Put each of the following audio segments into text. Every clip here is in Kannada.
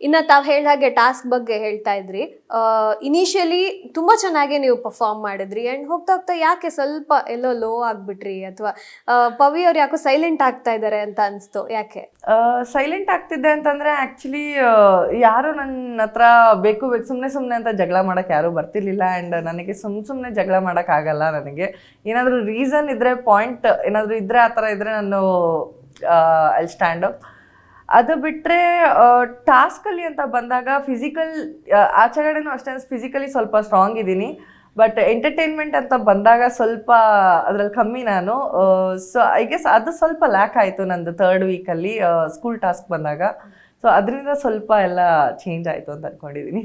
ಇನ್ನ ತಾವ್ ಹೇಳ್ದ ಹಾಗೆ ಟಾಸ್ಕ್ ಬಗ್ಗೆ ಹೇಳ್ತಾ ಇದ್ರಿ. ಇನಿಷಿಯಲಿ ತುಂಬಾ ಚೆನ್ನಾಗಿ ನೀವು ಪರ್ಫಾರ್ಮ್ ಮಾಡಿದ್ರಿ ಅಂಡ್ ಹೋಗ್ತಾ ಹೋಗ್ತಾ ಯಾಕೆ ಸ್ವಲ್ಪ ಎಲ್ಲೋ ಲೋ ಆಗ್ಬಿಟ್ರಿ ಅಥವಾ ಪವಿ ಅವ್ರು ಯಾಕೋ ಸೈಲೆಂಟ್ ಆಗ್ತಾ ಇದಾರೆ ಅಂತ ಅನ್ಸ್ತು, ಯಾಕೆ? ಸೈಲೆಂಟ್ ಆಗ್ತಿದ್ದೆ ಅಂತಂದ್ರೆ ಆಕ್ಚುಲಿ ಯಾರು ನನ್ನ ಹತ್ರ ಬೇಕು ಸುಮ್ಮನೆ ಅಂತ ಜಗಳ ಮಾಡಕ್ ಯಾರು ಬರ್ತಿರ್ಲಿಲ್ಲ. ಅಂಡ್ ನನಗೆ ಸುಮ್ಮನೆ ಜಗಳ ಮಾಡಕ್ ಆಗಲ್ಲ. ನನಗೆ ಏನಾದ್ರು ರೀಸನ್ ಇದ್ರೆ, ಪಾಯಿಂಟ್ ಏನಾದ್ರು ಇದ್ರೆ, ಆ ಥರ ಇದ್ರೆ ನಾನು ಐ ಸ್ಟ್ಯಾಂಡ್ ಅಪ್. ಅದು ಬಿಟ್ಟರೆ ಟಾಸ್ಕಲ್ಲಿ ಅಂತ ಬಂದಾಗ ಫಿಸಿಕಲ್ ಆಚೆಗಡೆನೂ ಅಷ್ಟೇ ಫಿಸಿಕಲಿ ಸ್ವಲ್ಪ ಸ್ಟ್ರಾಂಗ್ ಇದ್ದೀನಿ. ಬಟ್ ಎಂಟರ್ಟೈನ್ಮೆಂಟ್ ಅಂತ ಬಂದಾಗ ಸ್ವಲ್ಪ ಅದರಲ್ಲಿ ಕಮ್ಮಿ ನಾನು. ಸೊ ಐ ಗೆಸ್ ಅದು ಸ್ವಲ್ಪ ಲ್ಯಾಕ್ ಆಯಿತು ನಂದು 3rd ವೀಕಲ್ಲಿ ಸ್ಕೂಲ್ ಟಾಸ್ಕ್ ಬಂದಾಗ. ಸೊ ಅದರಿಂದ ಸ್ವಲ್ಪ ಎಲ್ಲ ಚೇಂಜ್ ಆಯಿತು ಅಂತ ಅನ್ಕೊಂಡಿದ್ದೀನಿ.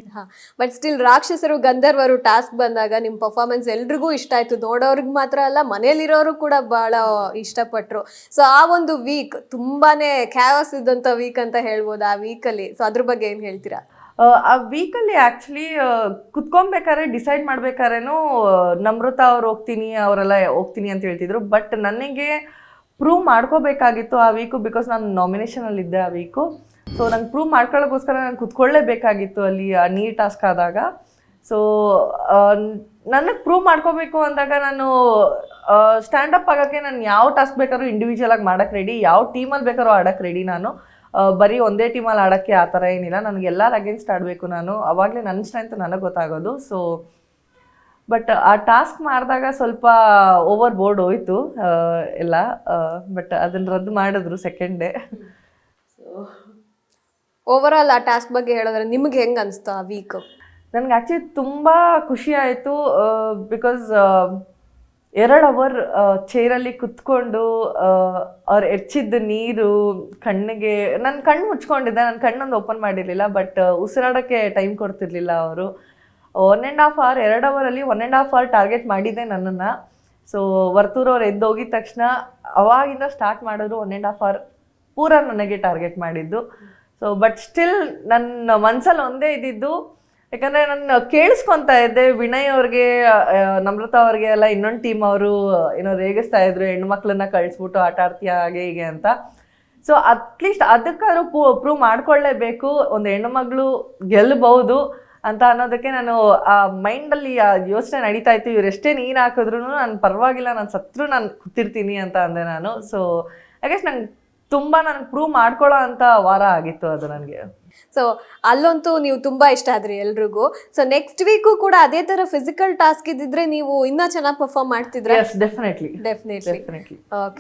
ಬಟ್ ಸ್ಟಿಲ್ ರಾಕ್ಷಸರು ಗಂಧರ್ವರು ಟಾಸ್ಕ್ ಬಂದಾಗ ನಿಮ್ಮ ಪರ್ಫಾರ್ಮೆನ್ಸ್ ಎಲ್ರಿಗೂ ಇಷ್ಟ ಆಯ್ತು. ನೋಡೋರ್ಗೆ ಮಾತ್ರ ಅಲ್ಲ, ಮನೇಲಿರೋರು ಕೂಡ ಬಹಳ ಇಷ್ಟಪಟ್ರು. ಸೊ ಆ ಒಂದು ವೀಕ್ ತುಂಬಾನೇ ಕ್ಯಾವಸ್ ಇದ್ದಂಥ ವೀಕ್ ಅಂತ ಹೇಳ್ಬೋದು ಆ ವೀಕಲ್ಲಿ. ಸೊ ಅದ್ರ ಬಗ್ಗೆ ಏನು ಹೇಳ್ತೀರಾ? ಆ ವೀಕಲ್ಲಿ ಆ್ಯಕ್ಚುಲಿ ಕುತ್ಕೊಬೇಕಾದ್ರೆ ಡಿಸೈಡ್ ಮಾಡ್ಬೇಕಾದ್ರೇನು ನಮ್ರತಾ ಅವ್ರು ಅವರೆಲ್ಲ ಹೋಗ್ತೀನಿ ಅಂತ ಹೇಳ್ತಿದ್ರು. ಬಟ್ ನನಗೆ ಪ್ರೂವ್ ಮಾಡ್ಕೋಬೇಕಾಗಿತ್ತು ಆ ವೀಕು, ಬಿಕಾಸ್ ನಾನು ನಾಮಿನೇಷನಲ್ಲಿದ್ದೆ ಆ ವೀಕು. ಸೊ ನಂಗೆ ಪ್ರೂವ್ ಮಾಡ್ಕೊಳ್ಳೋಕ್ಕೋಸ್ಕರ ನಾನು ಕುತ್ಕೊಳ್ಳೇಬೇಕಾಗಿತ್ತು ಅಲ್ಲಿ ಆ ನೀರ್ ಟಾಸ್ಕ್ ಆದಾಗ. ಸೊ ನನಗೆ ಪ್ರೂವ್ ಮಾಡ್ಕೋಬೇಕು ಅಂದಾಗ ನಾನು ಸ್ಟ್ಯಾಂಡಪ್ ಆಗೋಕ್ಕೆ ನಾನು ಯಾವ ಟಾಸ್ಕ್ ಬೇಕಾದ್ರೂ ಇಂಡಿವಿಜುವಲ್ ಆಗಿ ಮಾಡೋಕ್ಕೆ ರೆಡಿ, ಯಾವ ಟೀಮಲ್ಲಿ ಬೇಕಾದ್ರೂ ಆಡೋಕ್ಕೆ ರೆಡಿ. ನಾನು ಬರೀ ಒಂದೇ ಟೀಮಲ್ಲಿ ಆಡೋಕ್ಕೆ ಆ ಥರ ಏನಿಲ್ಲ. ನನಗೆ ಎಲ್ಲರ ಅಗೇನ್ಸ್ಟ್ ಆಡಬೇಕು ನಾನು. ಆವಾಗಲೇ ನನ್ನ ಸ್ಟ್ರೆಂತ್ ನನಗೆ ಗೊತ್ತಾಗೋದು. ಸೊ ಬಟ್ ಆ ಟಾಸ್ಕ್ ಮಾಡಿದಾಗ ಸ್ವಲ್ಪ ಓವರ್ ಬೋರ್ಡ್ ಹೋಯ್ತು ಎಲ್ಲ. ಬಟ್ ಅದನ್ನು ರದ್ದು ಮಾಡಿದ್ರು ಸೆಕೆಂಡ್ ಡೇ. ಓವರ್ ಆಲ್ ಆ ಟಾಸ್ಕ್ ಬಗ್ಗೆ ಹೇಳಿದ್ರೆ ನಿಮ್ಗೆ ಹೆಂಗೆ ಅನಿಸ್ತು ಆ ವೀಕ್? ನನಗೆ ಆ್ಯಕ್ಚುಲಿ ತುಂಬ ಖುಷಿ ಆಯಿತು. ಬಿಕಾಸ್ 2 ಅವರ್ ಚೇರಲ್ಲಿ ಕುತ್ಕೊಂಡು ಅವ್ರು ಎರ್ಚಿದ್ದು ನೀರು ಕಣ್ಣಿಗೆ, ನನ್ನ ಕಣ್ಣು ಮುಚ್ಕೊಂಡಿದ್ದೆ, ನನ್ನ ಕಣ್ಣೊಂದು ಓಪನ್ ಮಾಡಿರಲಿಲ್ಲ. ಬಟ್ ಉಸಿರಾಡೋಕ್ಕೆ ಟೈಮ್ ಕೊಡ್ತಿರ್ಲಿಲ್ಲ ಅವರು. 1.5 ಅವರ್ 2 ಅವರಲ್ಲಿ 1.5 ಅವರ್ ಟಾರ್ಗೆಟ್ ಮಾಡಿದ್ದೆ ನನ್ನನ್ನು. ಸೊ ವರ್ತೂರವ್ರು ಎದ್ದೋಗಿದ ತಕ್ಷಣ ಅವಾಗಿಂದ ಸ್ಟಾರ್ಟ್ ಮಾಡಿದ್ರು 1.5 ಅವರ್ ಪೂರ ನನಗೆ ಟಾರ್ಗೆಟ್ ಮಾಡಿದ್ದು. ಸೊ ಬಟ್ ಸ್ಟಿಲ್ ನನ್ನ ಮನಸ್ಸಲ್ಲಿ ಒಂದೇ ಇದ್ದಿದ್ದು, ಯಾಕಂದರೆ ನಾನು ಕೇಳಿಸ್ಕೊತಾ ಇದ್ದೆ ವಿನಯ್ ಅವ್ರಿಗೆ, ನಮ್ರತಾ ಅವ್ರಿಗೆ ಎಲ್ಲ ಇನ್ನೊಂದು ಟೀಮ್ ಅವರು ಏನೋ ರೇಗಿಸ್ತಾ ಇದ್ರು, ಹೆಣ್ಮಕ್ಳನ್ನ ಕಳಿಸ್ಬಿಟ್ಟು ಆಟ ಆಡ್ತೀಯ ಹಾಗೆ ಹೀಗೆ ಅಂತ. ಸೊ ಅಟ್ಲೀಸ್ಟ್ ಅದಕ್ಕಾದ್ರೂ ಪ್ರೂವ್ ಮಾಡ್ಕೊಳ್ಳೇಬೇಕು, ಒಂದು ಹೆಣ್ಮಗಳು ಗೆಲ್ಲಬಹುದು ಅಂತ ಅನ್ನೋದಕ್ಕೆ ನಾನು ಆ ಮೈಂಡಲ್ಲಿ ಆ ಯೋಚನೆ ನಡೀತಾ ಇತ್ತು. ಇವ್ರು ಎಷ್ಟೇ ನೀರು ಹಾಕಿದ್ರು ನಾನು ಪರವಾಗಿಲ್ಲ, ನಾನು ಸತ್ರು ನಾನು ಕೂತಿರ್ತೀನಿ ಅಂತ ಅಂದೆ ನಾನು. ಸೊ ಐ ಗೆಸ್ ನಂಗೆ ತುಂಬ ನನಗೆ ಪ್ರೂವ್ ಮಾಡ್ಕೊಳ್ಳೋ ಅಂತ ವಾರ ಆಗಿತ್ತು ಅದು ನನಗೆ. ಸೊ ಅಲ್ಲಂತೂ ನೀವು ತುಂಬಾ ಇಷ್ಟ ಆದ್ರಿ ಎಲ್ರಿಗೂ. ಸೊ ನೆಕ್ಸ್ಟ್ ವೀಕು ಕೂಡ ಅದೇ ತರ ಫಿಸಿಕಲ್ ಟಾಸ್ಕ್ ಇದ್ದಿದ್ರೆ ನೀವು ಇನ್ನೂ ಚೆನ್ನಾಗಿ ಪರ್ಫಾರ್ಮ್ ಮಾಡ್ತಿದ್ರೆ? ಡೆಫಿನೆಟ್ಲಿ. ಓಕೆ.